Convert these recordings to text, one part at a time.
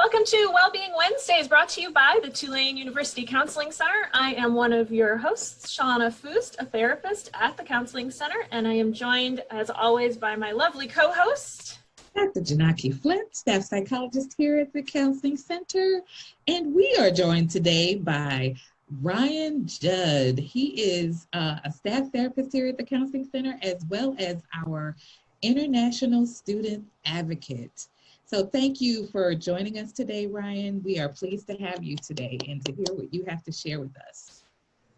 Welcome to Wellbeing Wednesdays, brought to you by the Tulane University Counseling Center. I am one of your hosts, Shawna Foose, a therapist at the Counseling Center, and I am joined, as always, by my lovely co-host, Dr. Jinaki, Flint, staff psychologist here at the Counseling Center. And we are joined today by Ryan Judd. He is a staff therapist here at the Counseling Center, as well as our international student advocate. So thank you for joining us today, Ryan. We are pleased to have you today and to hear what you have to share with us.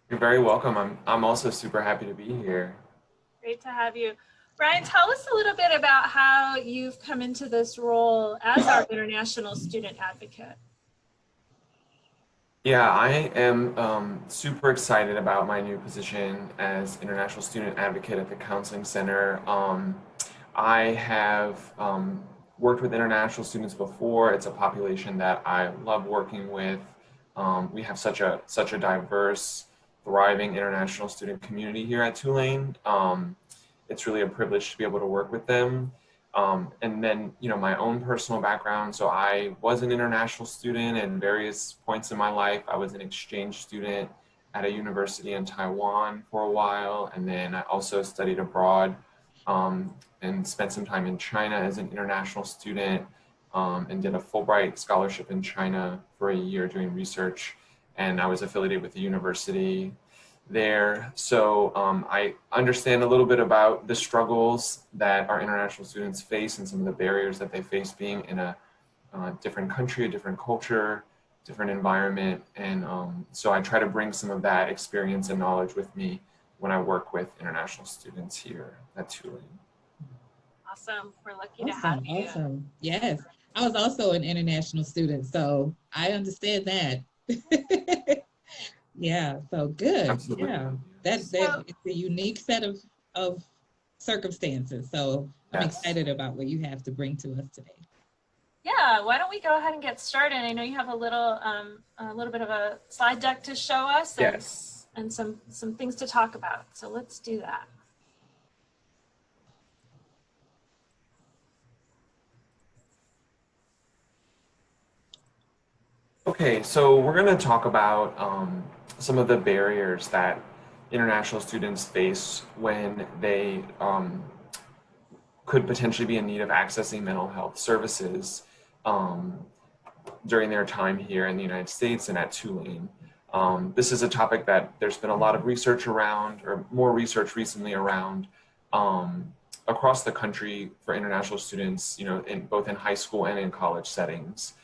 You're very welcome. I'm also super happy to be here. Great to have you. Ryan, tell us a little bit about how you've come into this role as our international student advocate. Yeah, I am super excited about my new position as international student advocate at the Counseling Center. I have worked with international students before. It's a population that I love working with. We have such a diverse, thriving international student community here at Tulane. It's really a privilege to be able to work with them. And then, my own personal background. So I was an international student at various points in my life. I was an exchange student at a university in Taiwan for a while. And then I also studied abroad and spent some time in China as an international student and did a Fulbright scholarship in China for a year doing research. And I was affiliated with the university there. So I understand a little bit about the struggles that our international students face and some of the barriers that they face being in a different country, a different culture, different environment. And so I try to bring some of that experience and knowledge with me when I work with international students here at Tulane. Awesome. We're lucky to have you. Awesome. Yes. I was also an international student, so I understand that. Yeah, so good. Absolutely. Yeah, it's a unique set of circumstances. So I'm excited about what you have to bring to us today. Yeah, why don't we go ahead and get started? I know you have a little bit of a slide deck to show us and some things to talk about. So let's do that. Okay, so we're going to talk about some of the barriers that international students face when they could potentially be in need of accessing mental health services during their time here in the United States and at Tulane. This is a topic that there's been a lot of research around, or more research recently around, across the country for international students, both in high school and in college settings.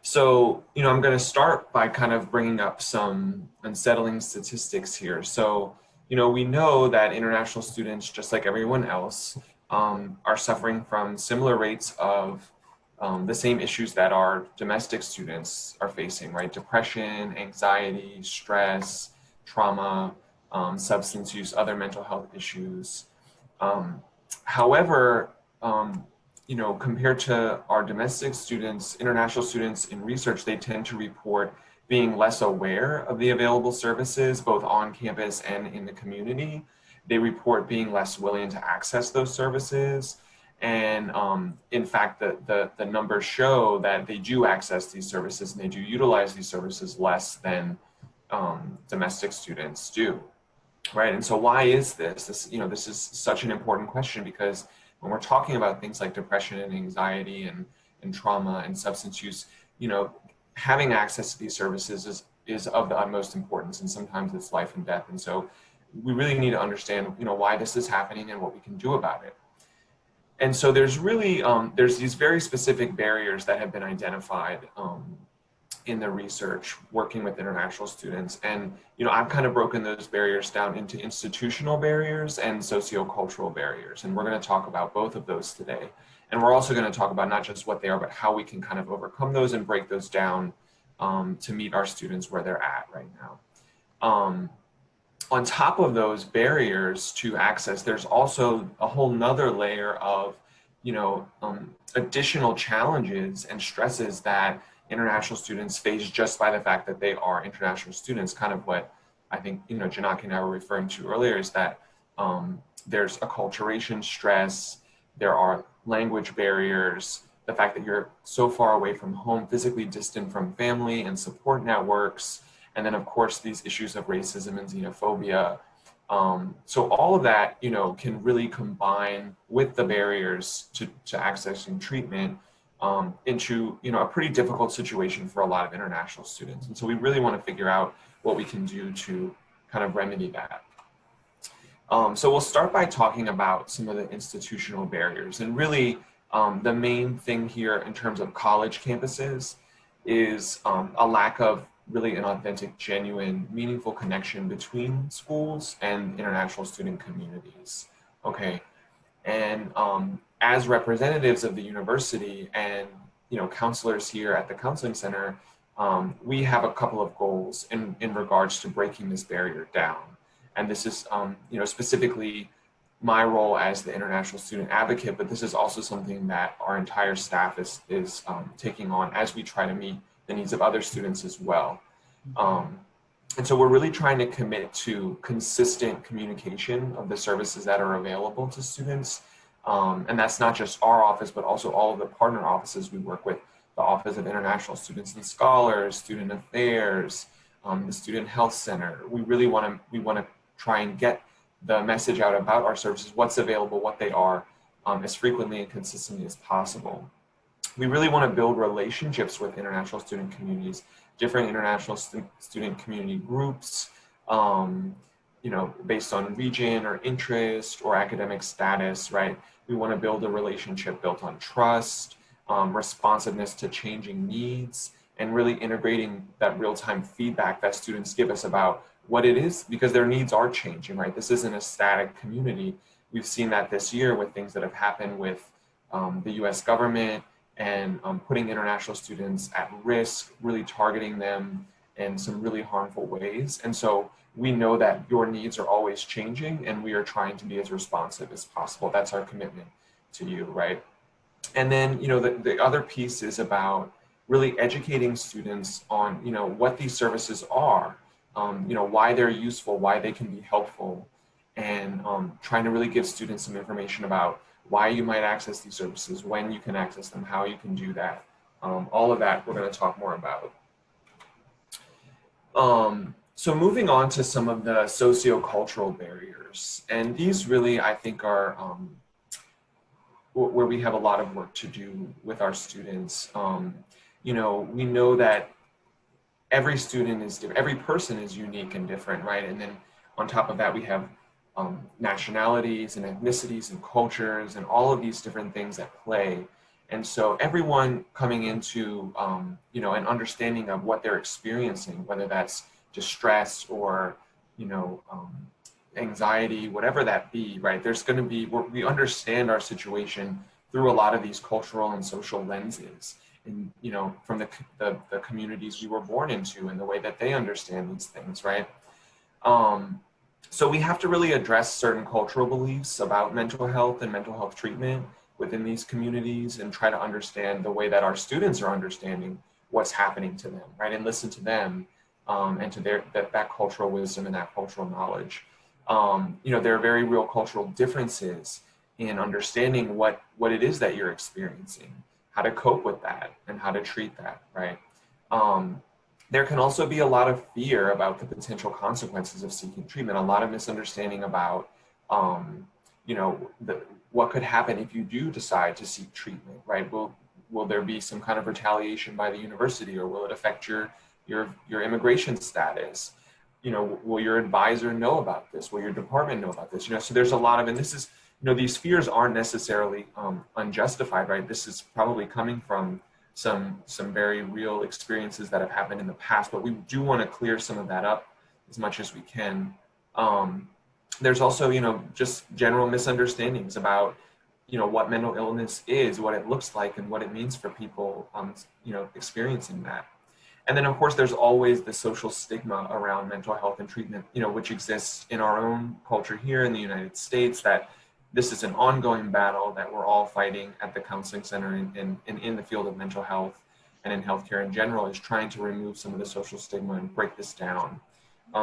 So, I'm going to start by kind of bringing up some unsettling statistics here. So, we know that international students, just like everyone else, are suffering from similar rates of the same issues that our domestic students are facing, right? Depression, anxiety, stress, trauma, substance use, other mental health issues. However, compared to our domestic students, international students in research, they tend to report being less aware of the available services, both on campus and in the community. They report being less willing to access those services. And in fact, the numbers show that they do access these services and they do utilize these services less than domestic students do, right? And so why is this? This is such an important question, because when we're talking about things like depression and anxiety and trauma and substance use, having access to these services is of the utmost importance, and sometimes it's life and death. And so we really need to understand, why this is happening and what we can do about it. And so there's really, there's these very specific barriers that have been identified in the research working with international students. And, I've kind of broken those barriers down into institutional barriers and sociocultural barriers. And we're going to talk about both of those today. And we're also going to talk about not just what they are, but how we can kind of overcome those and break those down to meet our students where they're at right now. On top of those barriers to access, there's also a whole nother layer of, additional challenges and stresses that international students face just by the fact that they are international students. Kind of what I think, Jinaki and I were referring to earlier is that there's acculturation stress, there are language barriers, the fact that you're so far away from home, physically distant from family and support networks, and then of course these issues of racism and xenophobia. So all of that, can really combine with the barriers to accessing treatment into, a pretty difficult situation for a lot of international students. And so we really want to figure out what we can do to kind of remedy that. So we'll start by talking about some of the institutional barriers. And really, the main thing here in terms of college campuses is a lack of really an authentic, genuine, meaningful connection between schools and international student communities. Okay, and as representatives of the university and counselors here at the counseling center, we have a couple of goals in regards to breaking this barrier down. And this is specifically my role as the international student advocate, but this is also something that our entire staff is taking on as we try to meet the needs of other students as well. And so we're really trying to commit to consistent communication of the services that are available to students. And that's not just our office, but also all of the partner offices we work with, the Office of International Students and Scholars, Student Affairs, the Student Health Center. We really want to try and get the message out about our services, what's available, what they are, as frequently and consistently as possible. We really want to build relationships with international student communities, different international student community groups, based on region or interest or academic status, right? We want to build a relationship built on trust, responsiveness to changing needs, and really integrating that real-time feedback that students give us about what it is, because their needs are changing, right? This isn't a static community. We've seen that this year with things that have happened with the US government and putting international students at risk, really targeting them in some really harmful ways. And so we know that your needs are always changing, and we are trying to be as responsive as possible. That's our commitment to you, right? And then, the other piece is about really educating students on, what these services are, why they're useful, why they can be helpful, and trying to really give students some information about why you might access these services, when you can access them, how you can do that. All of that we're going to talk more about. So moving on to some of the sociocultural barriers, and these really, I think, are where we have a lot of work to do with our students. We know that every student is different, every person is unique and different, right? And then on top of that, we have nationalities and ethnicities and cultures and all of these different things at play. And so everyone coming into, an understanding of what they're experiencing, whether that's distress or, anxiety, whatever that be, right? There's going to be, we understand our situation through a lot of these cultural and social lenses, and, from the communities we were born into and the way that they understand these things, right? So we have to really address certain cultural beliefs about mental health and mental health treatment within these communities, and try to understand the way that our students are understanding what's happening to them, right? And listen to them and to that cultural wisdom and that cultural knowledge. There are very real cultural differences in understanding what it is that you're experiencing, how to cope with that, and how to treat that, right? There can also be a lot of fear about the potential consequences of seeking treatment, a lot of misunderstanding about, what could happen if you do decide to seek treatment, right? Will there be some kind of retaliation by the university, or will it affect your immigration status? Will your advisor know about this? Will your department know about this? So there's a lot of, and this is, these fears aren't necessarily unjustified, right? This is probably coming from some very real experiences that have happened in the past, but we do want to clear some of that up as much as we can. There's also, just general misunderstandings about, what mental illness is, what it looks like, and what it means for people, experiencing that. And then, of course, there's always the social stigma around mental health and treatment, which exists in our own culture here in the United States, that this is an ongoing battle that we're all fighting at the counseling center and in the field of mental health and in healthcare in general, is trying to remove some of the social stigma and break this down.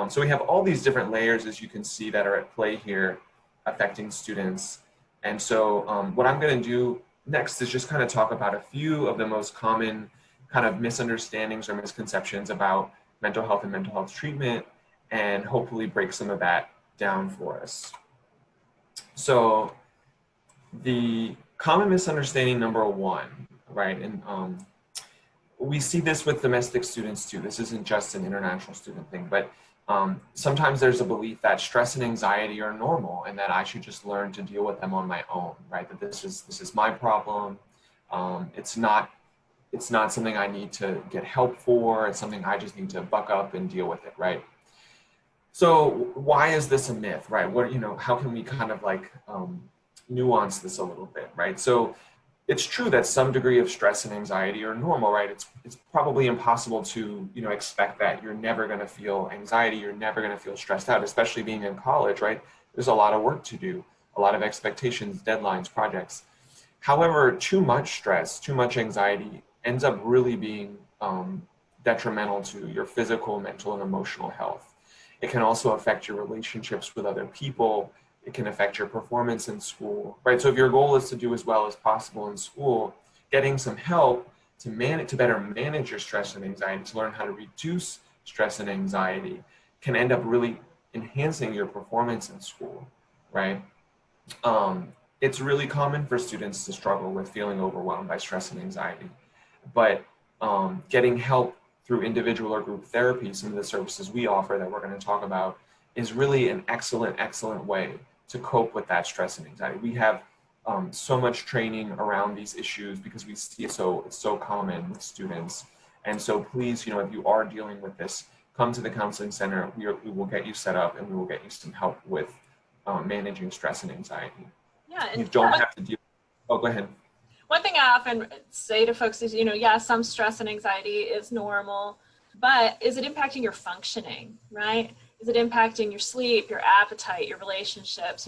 So we have all these different layers, as you can see, that are at play here affecting students. And so what I'm going to do next is just kind of talk about a few of the most common kind of misunderstandings or misconceptions about mental health and mental health treatment, and hopefully break some of that down for us. So the common misunderstanding number one, right, and we see this with domestic students too. This isn't just an international student thing, but sometimes there's a belief that stress and anxiety are normal and that I should just learn to deal with them on my own, right? That this is my problem. It's not something I need to get help for. It's something I just need to buck up and deal with it, right? So why is this a myth, right? How can we kind of like nuance this a little bit, right? So it's true that some degree of stress and anxiety are normal, right? It's probably impossible to, expect that you're never going to feel anxiety, you're never going to feel stressed out, especially being in college, right? There's a lot of work to do, a lot of expectations, deadlines, projects. However, too much stress, too much anxiety ends up really being detrimental to your physical, mental, and emotional health. It can also affect your relationships with other people. It can affect your performance in school, right? So if your goal is to do as well as possible in school, getting some help to better manage your stress and anxiety, to learn how to reduce stress and anxiety, can end up really enhancing your performance in school, right? It's really common for students to struggle with feeling overwhelmed by stress and anxiety, but getting help through individual or group therapy, some of the services we offer that we're going to talk about, is really an excellent way to cope with that stress and anxiety. We have so much training around these issues because we see it's so common with students. And so please, if you are dealing with this, come to the counseling center. We will get you set up and we will get you some help with managing stress and anxiety. Yeah, and you don't have to deal. Oh, go ahead. One thing I often say to folks is, yeah, some stress and anxiety is normal, but is it impacting your functioning, right? Is it impacting your sleep, your appetite, your relationships,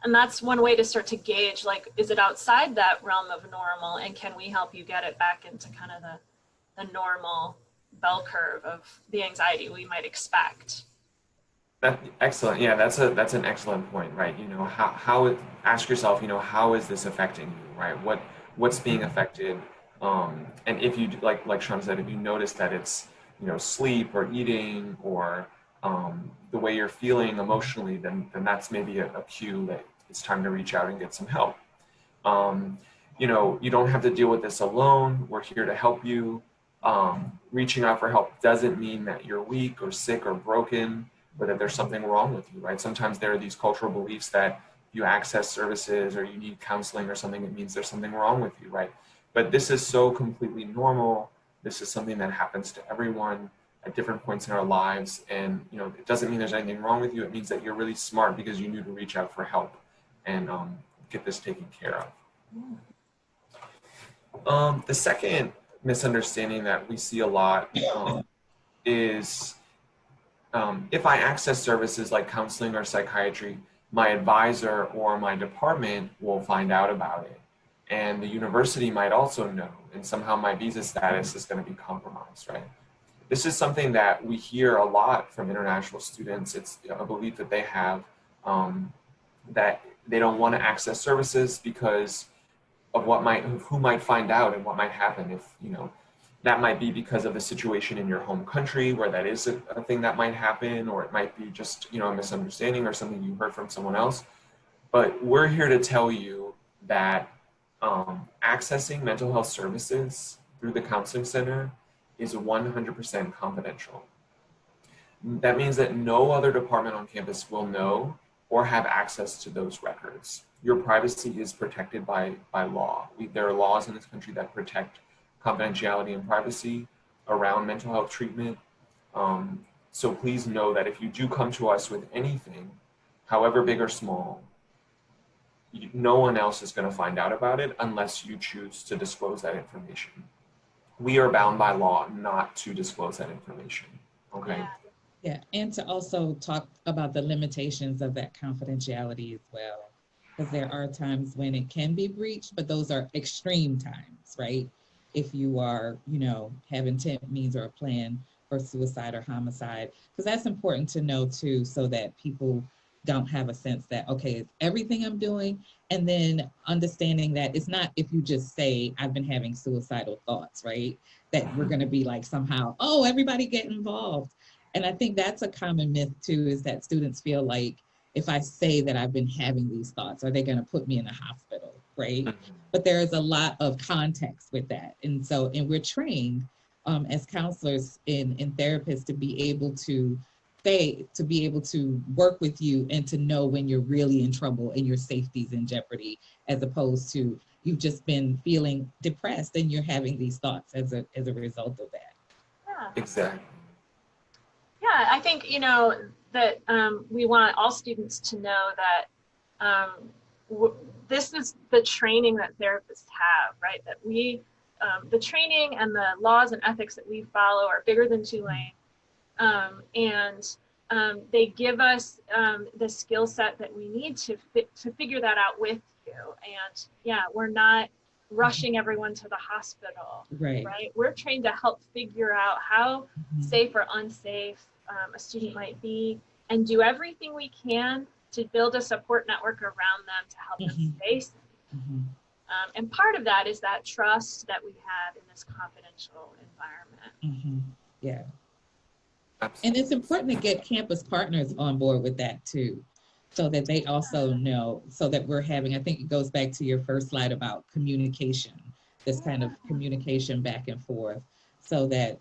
And that's one way to start to gauge, like, is it outside that realm of normal, and can we help you get it back into kind of the normal bell curve of the anxiety we might expect? Excellent. Yeah, that's an excellent point, right? Ask yourself, how is this affecting you, right? What's being affected? And if you, like Shawna said, if you notice that it's, sleep or eating or the way you're feeling emotionally, then that's maybe a cue that it's time to reach out and get some help. You don't have to deal with this alone. We're here to help you. Reaching out for help doesn't mean that you're weak or sick or broken, or that there's something wrong with you, right? Sometimes there are these cultural beliefs that you access services or you need counseling or something, it means there's something wrong with you, right? But this is so completely normal. This is something that happens to everyone at different points in our lives. And, it doesn't mean there's anything wrong with you. It means that you're really smart because you knew to reach out for help and get this taken care of. The second misunderstanding that we see a lot is if I access services like counseling or psychiatry, my advisor or my department will find out about it. And the university might also know, and somehow my visa status is going to be compromised, right? This is something that we hear a lot from international students. It's a belief that they have that they don't want to access services because of who might find out and what might happen if, that might be because of the situation in your home country where that is a thing that might happen, or it might be just, a misunderstanding or something you heard from someone else. But we're here to tell you that accessing mental health services through the counseling center is 100% confidential. That means that no other department on campus will know or have access to those records. Your privacy is protected by law. There are laws in this country that protect confidentiality and privacy around mental health treatment. So please know that if you do come to us with anything, however big or small, no one else is going to find out about it unless you choose to disclose that information. We are bound by law not to disclose that information, okay? Yeah, and to also talk about the limitations of that confidentiality as well, because there are times when it can be breached, but those are extreme times, right? If you are, have intent, means, or a plan for suicide or homicide, because that's important to know too, so that people don't have a sense that, okay, it's everything I'm doing. And then understanding that it's not if you just say, I've been having suicidal thoughts, right? That we're going to be like somehow, oh, everybody get involved. And I think that's a common myth too, is that students feel like if I say that I've been having these thoughts, are they going to put me in a hospital, right? But there is a lot of context with that. And so, and we're trained as counselors and therapists to be able to to be able to work with you and to know when you're really in trouble and your safety's in jeopardy, as opposed to you've just been feeling depressed and you're having these thoughts as a result of that. Yeah. Exactly. Yeah, I think, you know, that we want all students to know that this is the training that therapists have, right? That we, the training and the laws and ethics that we follow are bigger than Tulane. And they give us the skill set that we need to figure that out with you. And yeah, we're not rushing everyone to the hospital, right? We're trained to help figure out how safe or unsafe a student might be, and do everything we can to build a support network around them to help them stay safe. And part of that is that trust that we have in this confidential environment. Yeah. Absolutely. And it's important to get campus partners on board with that too, so that they also know, so that we're having, I think it goes back to your first slide about communication, this kind of communication back and forth, so that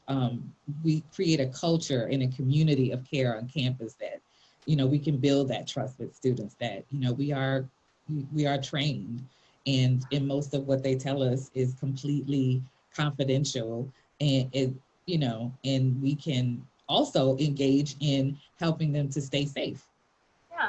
we create a culture and a community of care on campus that, you know, we can build that trust with students that, you know, we are trained, and most of what they tell us is completely confidential, and it, you know, and we can also engage in helping them to stay safe. Yeah.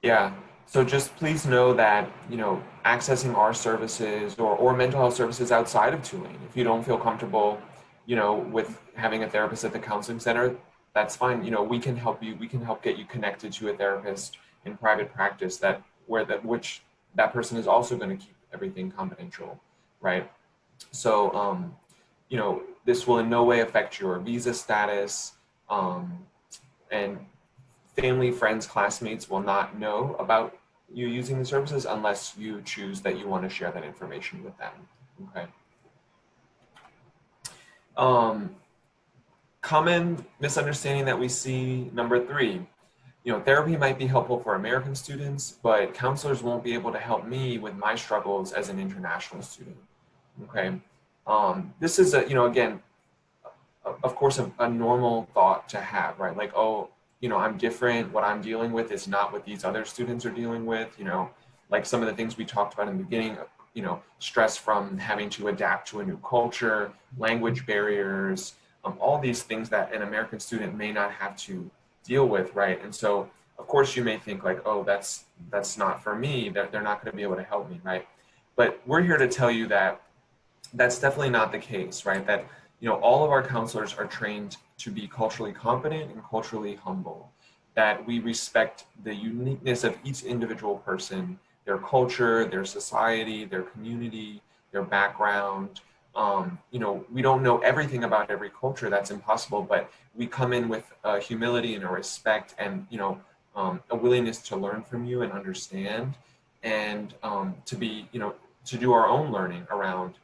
Yeah. So just please know that, you know, accessing our services or mental health services outside of Tulane, if you don't feel comfortable, you know, with having a therapist at the counseling center, that's fine. You know, we can help you. We can help get you connected to a therapist in private practice which that person is also going to keep everything confidential, right? So, you know, this will in no way affect your visa status, and family, friends, classmates will not know about you using the services unless you choose that you want to share that information with them. Okay. Common misunderstanding that we see, number 3, you know, therapy might be helpful for American students, but counselors won't be able to help me with my struggles as an international student. Okay. This is a, you know, again, of course, a normal thought to have, right? Like, oh, you know, I'm different. What I'm dealing with is not what these other students are dealing with, you know, like some of the things we talked about in the beginning, you know, stress from having to adapt to a new culture, language barriers, all these things that an American student may not have to deal with, right? And so, of course, you may think like, oh, that's not for me, that they're not going to be able to help me, right? But we're here to tell you that that's definitely not the case, right? That, you know, all of our counselors are trained to be culturally competent and culturally humble, that we respect the uniqueness of each individual person, their culture, their society, their community, their background. You know, we don't know everything about every culture, that's impossible, but we come in with humility and a respect and, you know, a willingness to learn from you and understand, and to be, you know, to do our own learning around,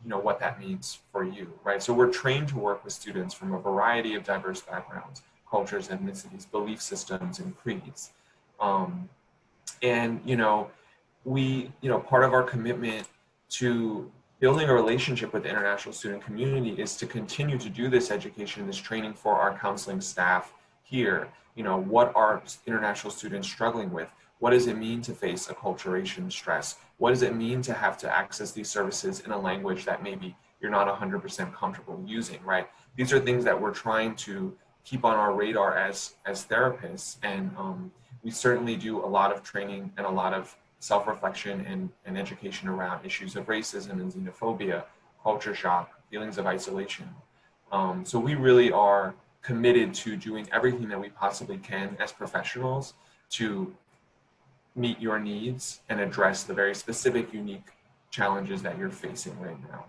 you know, what that means for you, right? So we're trained to work with students from a variety of diverse backgrounds, cultures, ethnicities, belief systems, and creeds. And, you know, part of our commitment to building a relationship with the international student community is to continue to do this education, this training for our counseling staff here. You know, what are international students struggling with? What does it mean to face acculturation stress? What does it mean to have to access these services in a language that maybe you're not 100% comfortable using, right? These are things that we're trying to keep on our radar as therapists. And we certainly do a lot of training and a lot of self-reflection and education around issues of racism and xenophobia, culture shock, feelings of isolation. So we really are committed to doing everything that we possibly can as professionals to meet your needs and address the very specific, unique challenges that you're facing right now.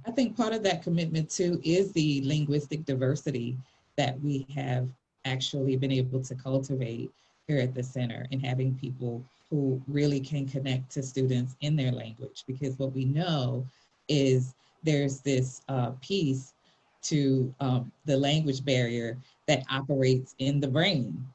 I think part of that commitment too is the linguistic diversity that we have actually been able to cultivate here at the center, and having people who really can connect to students in their language. Because what we know is there's this piece to the language barrier that operates in the brain,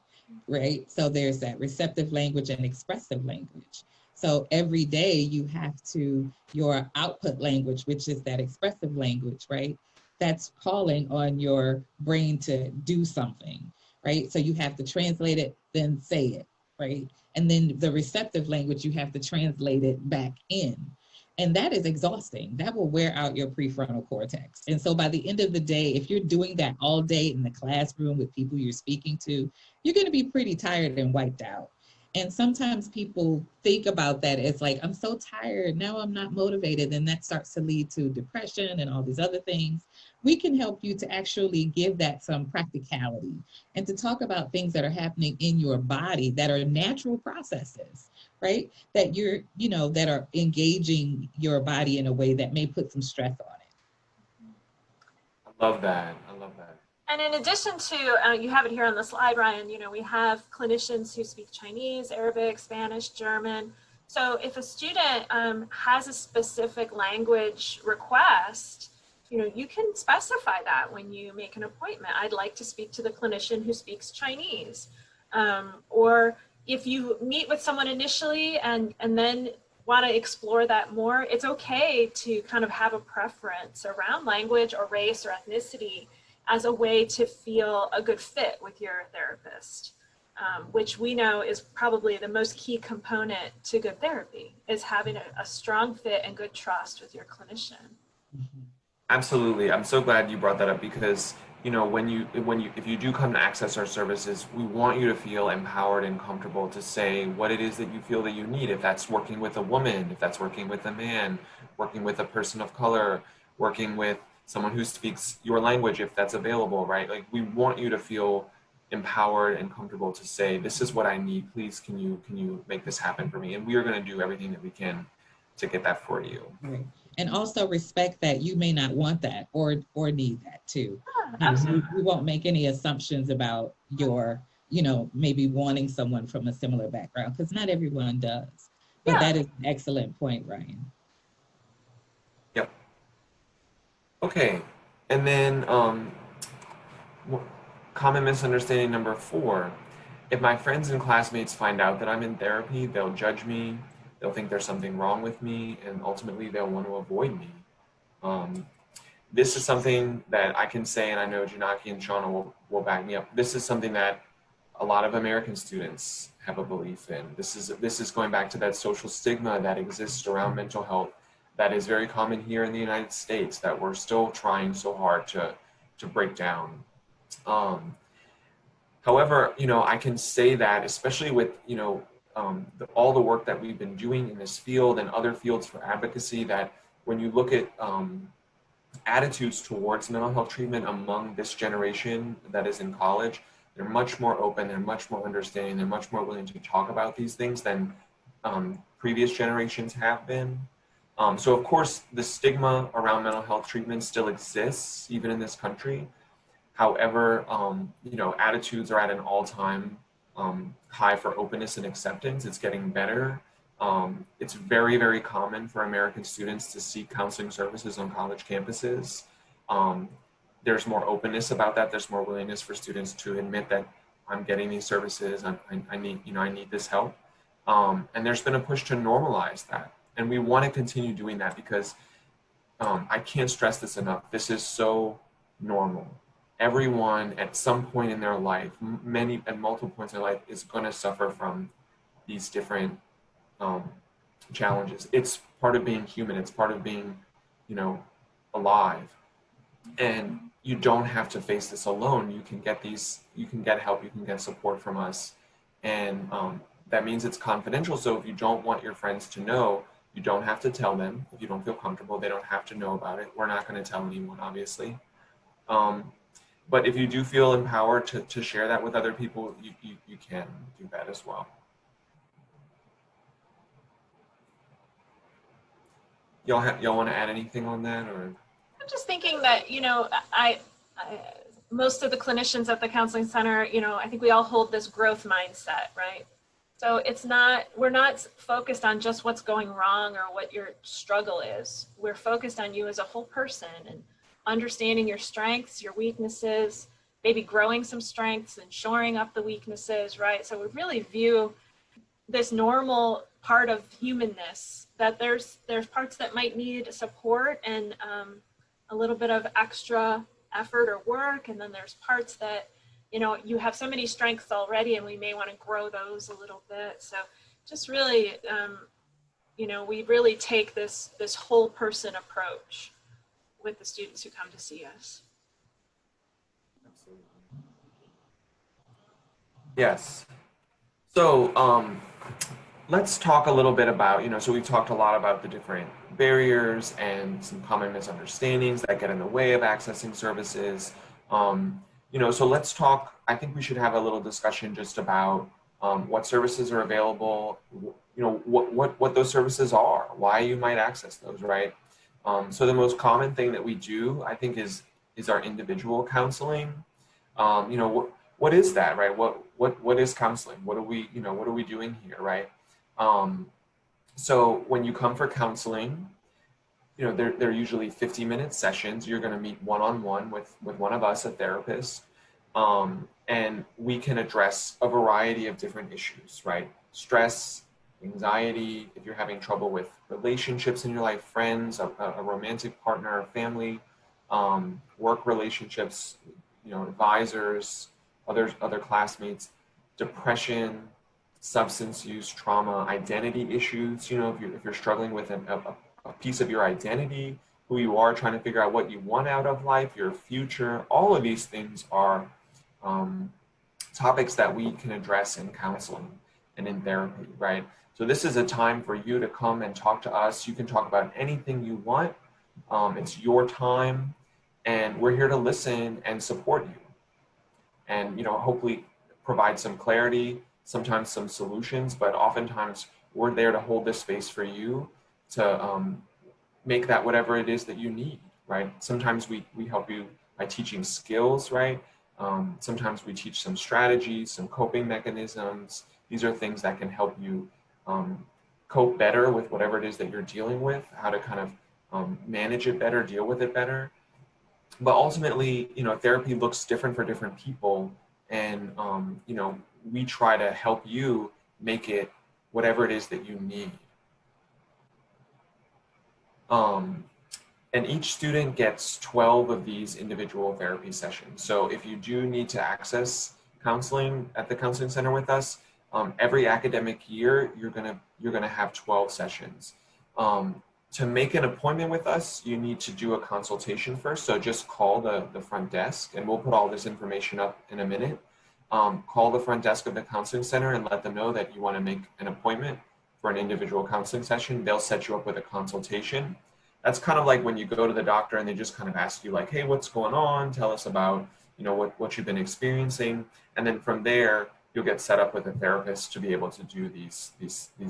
right? So there's that receptive language and expressive language. So every day you have to, your output language, which is that expressive language, right? That's calling on your brain to do something, right? So you have to translate it, then say it, right? And then the receptive language, you have to translate it back in. And that is exhausting. That will wear out your prefrontal cortex. And so by the end of the day, if you're doing that all day in the classroom with people you're speaking to, you're going to be pretty tired and wiped out. And sometimes people think about that as like, I'm so tired, now I'm not motivated. And that starts to lead to depression and all these other things. We can help you to actually give that some practicality and to talk about things that are happening in your body that are natural processes, right? That you're, you know, that are engaging your body in a way that may put some stress on it. I love that. I love that. And in addition to, you have it here on the slide, Ryan, you know, we have clinicians who speak Chinese, Arabic, Spanish, German. So if a student has a specific language request, you know, you can specify that when you make an appointment. I'd like to speak to the clinician who speaks Chinese. Or if you meet with someone initially and then want to explore that more, it's okay to kind of have a preference around language or race or ethnicity as a way to feel a good fit with your therapist, which we know is probably the most key component to good therapy, is having a strong fit and good trust with your clinician. Absolutely. I'm so glad you brought that up because, you know, if you do come to access our services, we want you to feel empowered and comfortable to say what it is that you feel that you need. If that's working with a woman, if that's working with a man, working with a person of color, working with someone who speaks your language, if that's available, right? Like, we want you to feel empowered and comfortable to say, this is what I need. Please, can you make this happen for me? And we are going to do everything that we can to get that for you. Right. And also respect that you may not want that or need that too. Yeah, absolutely. We won't make any assumptions about your, you know, maybe wanting someone from a similar background, because not everyone does. But Yeah. that is an excellent point, Ryan. Yep. Okay. And then common misunderstanding number 4. If my friends and classmates find out that I'm in therapy, they'll judge me, they'll think there's something wrong with me, and ultimately they'll want to avoid me. This is something that I can say, and I know Jinaki and Shawna will back me up. This is something that a lot of American students have a belief in. This is going back to that social stigma that exists around mental health that is very common here in the United States that we're still trying so hard to break down. However, you know, I can say that, especially with, you know, all the work that we've been doing in this field and other fields for advocacy, that when you look at attitudes towards mental health treatment among this generation that is in college, they're much more open, they're much more understanding, they're much more willing to talk about these things than previous generations have been. So of course, the stigma around mental health treatment still exists, even in this country. However, you know, attitudes are at an all-time high for openness and acceptance. It's getting better. It's very, very common for American students to seek counseling services on college campuses. There's more openness about that. There's more willingness for students to admit that I'm getting these services. I need this help. And there's been a push to normalize that. And we want to continue doing that because I can't stress this enough. This is so normal. Everyone at some point in their life, at multiple points in their life, is going to suffer from these different challenges. It's part of being human. It's part of being, you know, alive. And you don't have to face this alone. You can get help, you can get support from us. And that means it's confidential. So if you don't want your friends to know, you don't have to tell them. If you don't feel comfortable, they don't have to know about it. We're not going to tell anyone, obviously. But if you do feel empowered to share that with other people, you can do that as well. Y'all want to add anything on that, or? I'm just thinking that, you know, I most of the clinicians at the counseling center, you know, I think we all hold this growth mindset, right? So we're not focused on just what's going wrong or what your struggle is. We're focused on you as a whole person and understanding your strengths, your weaknesses, maybe growing some strengths and shoring up the weaknesses, right? So we really view this normal part of humanness, that there's parts that might need support and a little bit of extra effort or work, and then there's parts that, you know, you have so many strengths already and we may want to grow those a little bit. So just really, you know, we really take this whole person approach with the students who come to see us. Absolutely. Yes. So let's talk a little bit about, you know, so we've talked a lot about the different barriers and some common misunderstandings that get in the way of accessing services. You know, so let's talk, I think we should have a little discussion just about what services are available, you know, what those services are, why you might access those, right? So the most common thing that we do, I think, is our individual counseling. You know, what is that, right? What is counseling? What are we doing here, right? So when you come for counseling, you know, they're usually 50-minute sessions. You're going to meet one-on-one with one of us, a therapist, and we can address a variety of different issues, right? Stress, anxiety, if you're having trouble with relationships in your life, friends, a romantic partner, family, work relationships, you know, advisors, other classmates, depression, substance use, trauma, identity issues. You know, if you're struggling with a piece of your identity, who you are, trying to figure out what you want out of life, your future, all of these things are topics that we can address in counseling and in therapy, right? So this is a time for you to come and talk to us. You can talk about anything you want. It's your time, and we're here to listen and support you. And, you know, hopefully provide some clarity, sometimes some solutions, but oftentimes we're there to hold this space for you to make that whatever it is that you need, right? Sometimes we help you by teaching skills, right? Sometimes we teach some strategies, some coping mechanisms. These are things that can help you cope better with whatever it is that you're dealing with, how to kind of manage it better, deal with it better. But ultimately, you know, therapy looks different for different people. And, you know, we try to help you make it whatever it is that you need. And each student gets 12 of these individual therapy sessions. So if you do need to access counseling at the counseling center with us, every academic year, you're gonna have 12 sessions. To make an appointment with us, you need to do a consultation first. So just call the front desk, and we'll put all this information up in a minute. Call the front desk of the counseling center and let them know that you want to make an appointment for an individual counseling session. They'll set you up with a consultation. That's kind of like when you go to the doctor and they just kind of ask you like, hey, what's going on? Tell us about, you know, what you've been experiencing. And then from there, you'll get set up with a therapist to be able to do these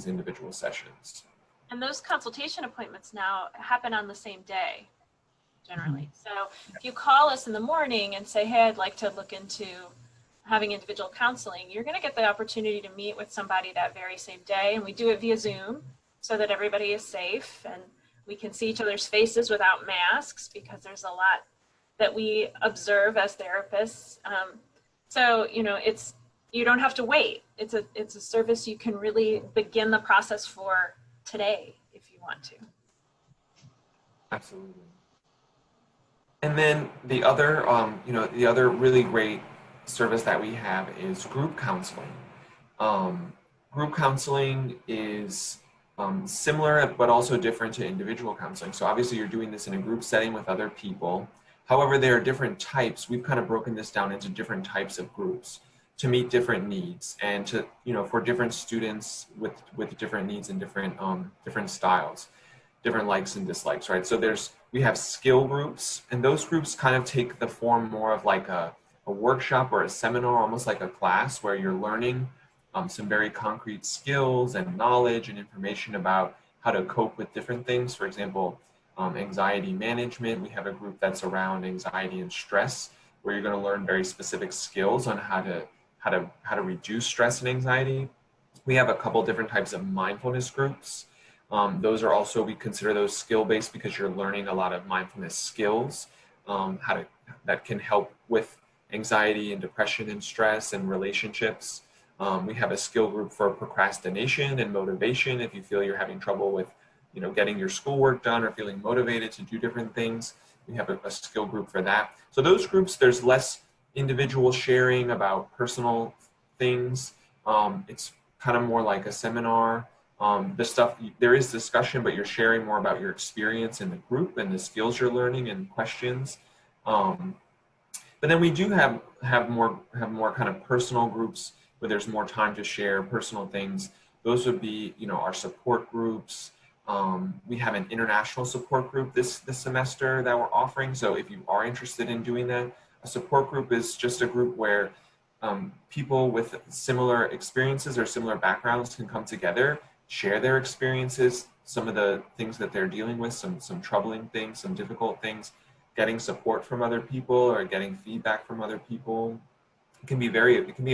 individual sessions. And those consultation appointments now happen on the same day, generally. So if you call us in the morning and say, hey, I'd like to look into having individual counseling, you're going to get the opportunity to meet with somebody that very same day. And we do it via Zoom so that everybody is safe and we can see each other's faces without masks, because there's a lot that we observe as therapists. So, you know, you don't have to wait. It's a service you can really begin the process for today if you want to. Absolutely. And then the other, the other really great service that we have is group counseling. Group counseling is similar but also different to individual counseling. So obviously you're doing this in a group setting with other people. However, there are different types. We've kind of broken this down into different types of groups to meet different needs and to, you know, for different students with different needs and different styles, different likes and dislikes, right? So we have skill groups, and those groups kind of take the form more of like a workshop or a seminar, almost like a class where you're learning some very concrete skills and knowledge and information about how to cope with different things. For example, anxiety management. We have a group that's around anxiety and stress, where you're going to learn very specific skills on how to reduce stress and anxiety. We have a couple different types of mindfulness groups. Those are also, we consider those skill-based because you're learning a lot of mindfulness skills, that can help with anxiety and depression and stress and relationships. We have a skill group for procrastination and motivation. If you feel you're having trouble with, getting your schoolwork done or feeling motivated to do different things, we have a skill group for that. So those groups, there's less individual sharing about personal things. It's kind of more like a seminar. There is discussion, but you're sharing more about your experience in the group and the skills you're learning and questions. But then we do have more kind of personal groups where there's more time to share personal things. Those would be, our support groups. We have an international support group this semester that we're offering. So if you are interested in doing that, a support group is just a group where people with similar experiences or similar backgrounds can come together, share their experiences, some of the things that they're dealing with, some troubling things, some difficult things, getting support from other people or getting feedback from other people. It can be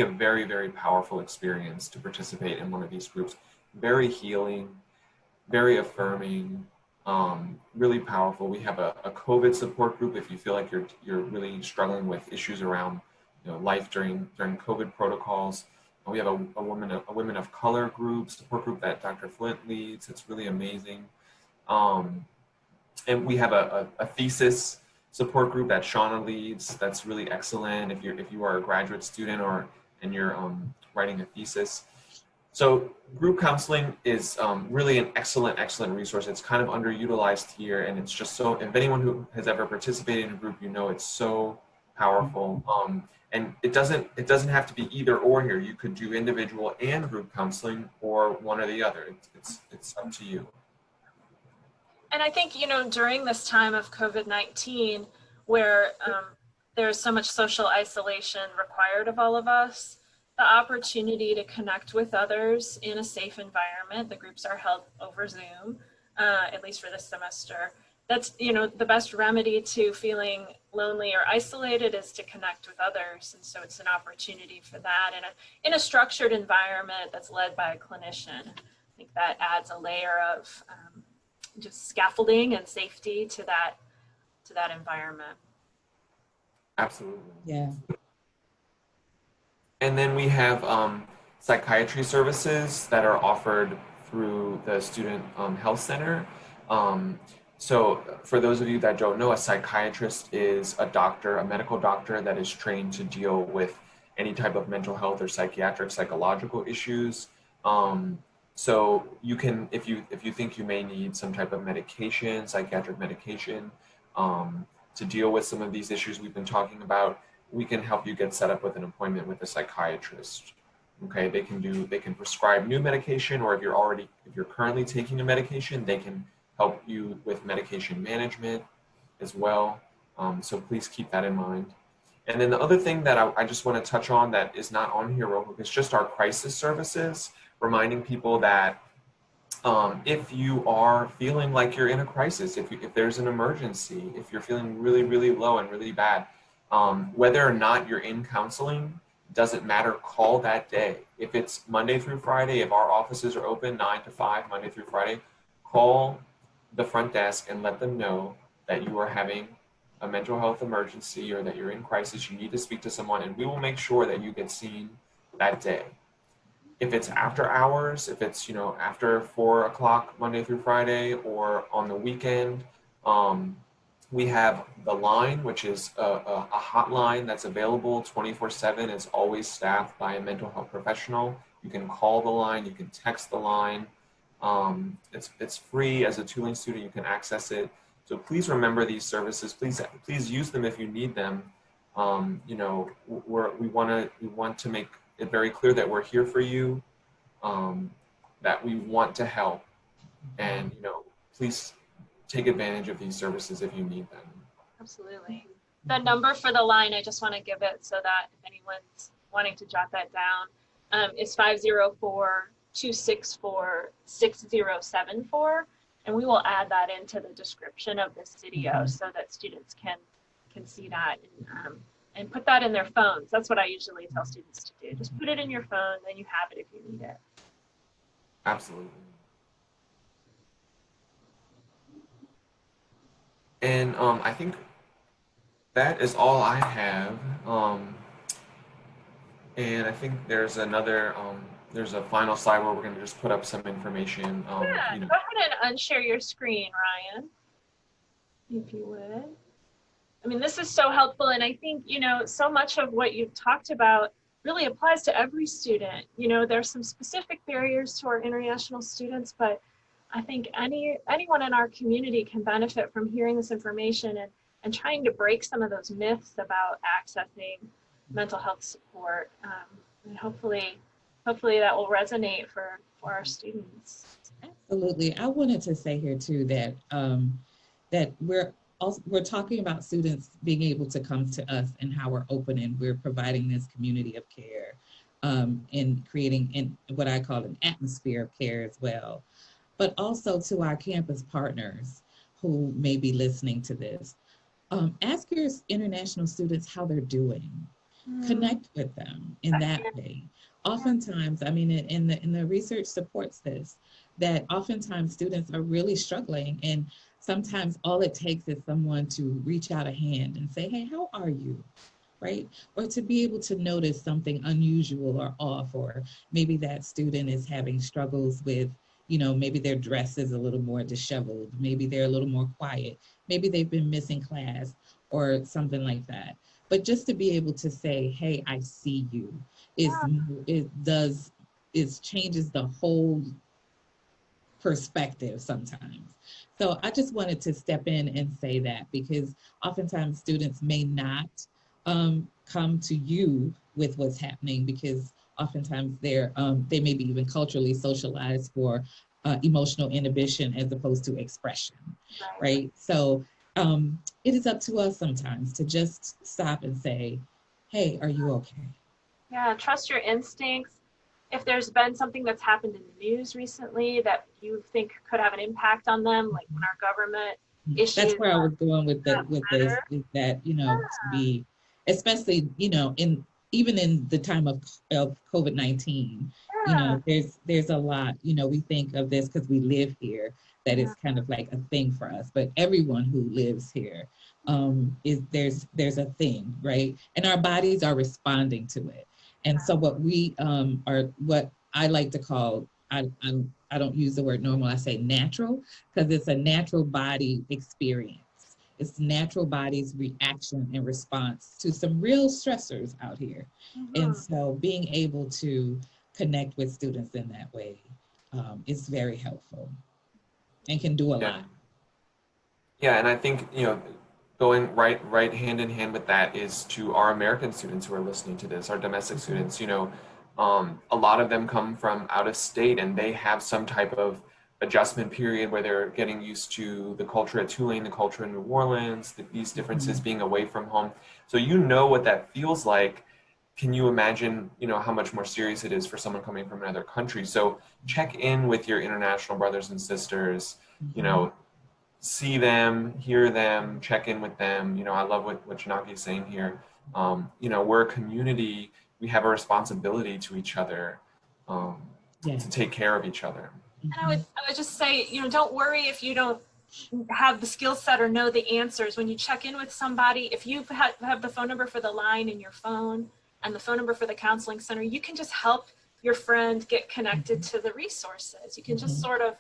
a very, very powerful experience to participate in one of these groups. Very healing, very affirming, really powerful. We have a COVID support group if you feel like you're really struggling with issues around life during COVID protocols. We have a women of color group, support group that Dr. Flint leads. It's really amazing. And we have a thesis support group that Shawna leads. That's really excellent if you are a graduate student and you're writing a thesis. So group counseling is really an excellent resource. It's kind of underutilized here, and it's just so, if anyone who has ever participated in a group, it's so powerful. And it doesn't have to be either or here. You could do individual and group counseling or one or the other. It's up to you. And I think, during this time of COVID-19, where there's so much social isolation required of all of us, the opportunity to connect with others in a safe environment, the groups are held over Zoom, at least for this semester. That's, the best remedy to feeling lonely or isolated is to connect with others. And so it's an opportunity for that in a structured environment that's led by a clinician. I think that adds a layer of just scaffolding and safety to that environment. Absolutely. Yeah. And then we have psychiatry services that are offered through the Student Health Center. So for those of you that don't know, a psychiatrist is a medical doctor that is trained to deal with any type of mental health or psychological issues. So you can, if you think you may need some type of medication, psychiatric medication, to deal with some of these issues we've been talking about, we can help you get set up with an appointment with a psychiatrist. Okay, they can prescribe new medication, or if you're currently taking a medication, they can help you with medication management as well. So please keep that in mind. And then the other thing that I just want to touch on that is not on here real quick is just our crisis services, reminding people that if you are feeling like you're in a crisis, if there's an emergency, if you're feeling really, really low and really bad, whether or not you're in counseling, doesn't matter, call that day. If it's Monday through Friday, if our offices are open 9 to 5, Monday through Friday, call the front desk and let them know that you are having a mental health emergency or that you're in crisis, you need to speak to someone, and we will make sure that you get seen that day. If it's after hours, if it's after 4 o'clock Monday through Friday or on the weekend, we have the line, which is a hotline that's available 24/7. It's always staffed by a mental health professional. You can call the line, you can text the line. It's free. As a Tulane student, you can access it. So please remember these services. Please use them if you need them. We want to make it very clear that we're here for you, that we want to help, and please take advantage of these services if you need them. Absolutely. The number for the line, I just want to give it so that if anyone's wanting to jot that down, is 504-264-6074. And we will add that into the description of this video so that students can see that. And and put that in their phones. That's what I usually tell students to do. Just put it in your phone, then you have it if you need it. Absolutely. And I think that is all I have. And I think there's there's a final slide where we're going to just put up some information. Yeah, go ahead and unshare your screen, Ryan, if you would. I mean, this is so helpful, and I think, so much of what you've talked about really applies to every student. There's some specific barriers to our international students, but I think anyone in our community can benefit from hearing this information and trying to break some of those myths about accessing mental health support. And hopefully that will resonate for our students. Absolutely. I wanted to say here too that that we're talking about students being able to come to us and how we're open and we're providing this community of care and creating what I call an atmosphere of care as well. But also to our campus partners who may be listening to this. Ask your international students how they're doing. Connect with them in that way. Oftentimes, I mean, in the research supports this, that oftentimes students are really struggling, and sometimes all it takes is someone to reach out a hand and say, hey, how are you? Right? Or to be able to notice something unusual or off, or maybe that student is having struggles with, maybe their dress is a little more disheveled, maybe they're a little more quiet, maybe they've been missing class or something like that. But just to be able to say, hey, I see you, changes the whole perspective sometimes. So I just wanted to step in and say that, because oftentimes students may not come to you with what's happening, because oftentimes they may be even culturally socialized for emotional inhibition as opposed to expression, right? So it is up to us sometimes to just stop and say, hey, are you okay? Yeah, trust your instincts. If there's been something that's happened in the news recently that you think could have an impact on them, like when our government issues. That's where I was going with this, is that, to be, especially, even in the time of COVID-19, there's a lot, we think of this because we live here, that is kind of like a thing for us, but everyone who lives here there's a thing, right? And our bodies are responding to it. And so what what I like to call, I don't use the word normal, I say natural, because it's a natural body experience. It's natural body's reaction and response to some real stressors out here. And so being able to connect with students in that way is very helpful and can do a lot. Yeah, and I think, going right hand in hand with that is to our American students who are listening to this, our domestic students. A lot of them come from out of state, and they have some type of adjustment period where they're getting used to the culture at Tulane, the culture in New Orleans, these differences being away from home. So what that feels like. Can you imagine, how much more serious it is for someone coming from another country? So check in with your international brothers and sisters, see them, hear them, check in with them. I love what Jinaki is saying here. We're a community. We have a responsibility to each other to take care of each other. And I would just say, don't worry if you don't have the skill set or know the answers. When you check in with somebody, if you have the phone number for the line in your phone and the phone number for the counseling center, you can just help your friend get connected to the resources. You can just sort of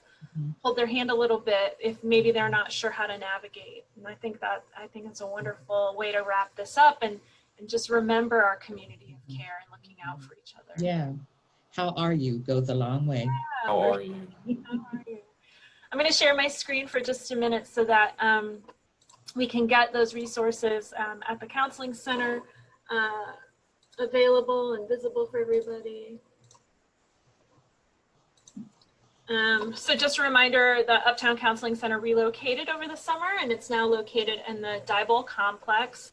hold their hand a little bit if maybe they're not sure how to navigate. And I think it's a wonderful way to wrap this up and just remember our community of care and looking out for each other. Yeah. How are you goes a long way. Yeah, How are you? I'm going to share my screen for just a minute so that we can get those resources at the counseling center available and visible for everybody. So just a reminder, the Uptown Counseling Center relocated over the summer, and it's now located in the Diboll complex.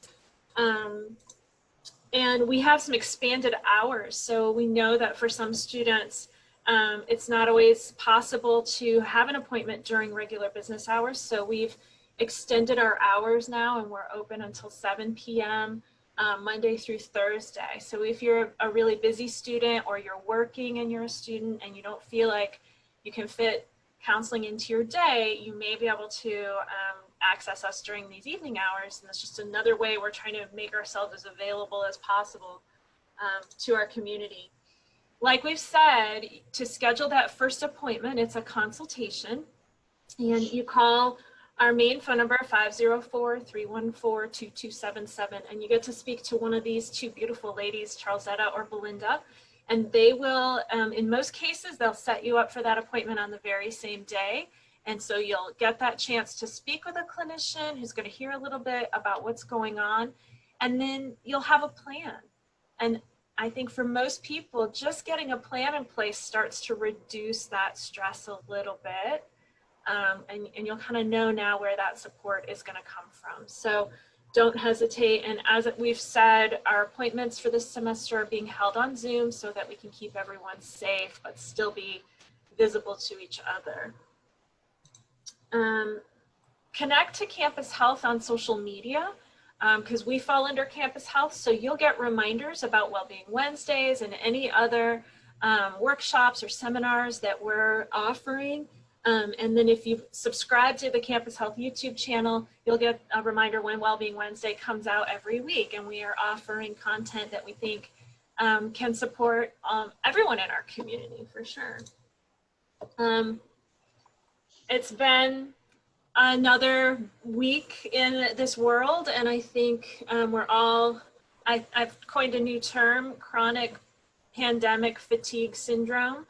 And we have some expanded hours. So we know that for some students, it's not always possible to have an appointment during regular business hours. So we've extended our hours now, and we're open until 7 p.m. Monday through Thursday. So if you're a really busy student or you're working and you're a student and you don't feel like you can fit counseling into your day, you may be able to access us during these evening hours. And that's just another way we're trying to make ourselves as available as possible to our community. Like we've said, to schedule that first appointment, it's a consultation, and you call our main phone number, 504-314-2277, and you get to speak to one of these two beautiful ladies, Charlesetta or Belinda, and they will, in most cases, they'll set you up for that appointment on the very same day. And so you'll get that chance to speak with a clinician who's going to hear a little bit about what's going on, and then you'll have a plan. And I think for most people, just getting a plan in place starts to reduce that stress a little bit. And you'll kind of know now where that support is going to come from. So don't hesitate. And as we've said, our appointments for this semester are being held on Zoom so that we can keep everyone safe, but still be visible to each other. Connect to Campus Health on social media, because we fall under Campus Health. So you'll get reminders about Wellbeing Wednesdays and any other workshops or seminars that we're offering. And then if you subscribe to the Campus Health YouTube channel, you'll get a reminder when Wellbeing Wednesday comes out every week. And we are offering content that we think can support everyone in our community for sure. It's been another week in this world, and I think we're all, I've coined a new term, chronic pandemic fatigue syndrome.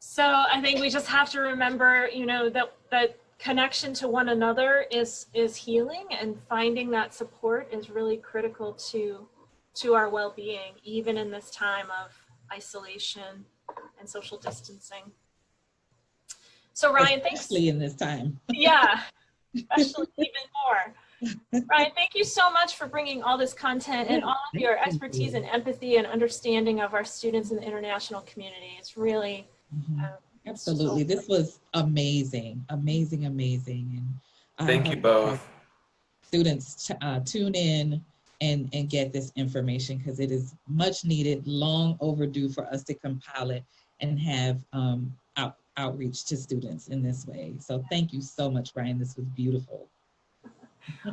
So I think we just have to remember, you know, that connection to one another is healing, and finding that support is really critical to our well-being, even in this time of isolation and social distancing. So Ryan, thanks. Especially in this time. Yeah, especially even more. Ryan, thank you so much for bringing all this content and all of your expertise and empathy and understanding of our students in the international community. It's really absolutely. This was amazing, amazing, amazing. And thank you both. Students tune in and get this information, because it is much needed, long overdue for us to compile it and have outreach to students in this way. So thank you so much, Brian. This was beautiful.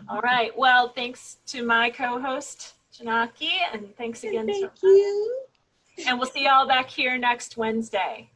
All right. Well, thanks to my co-host, Jinaki, and thanks again. Thank you. And we'll see y'all back here next Wednesday.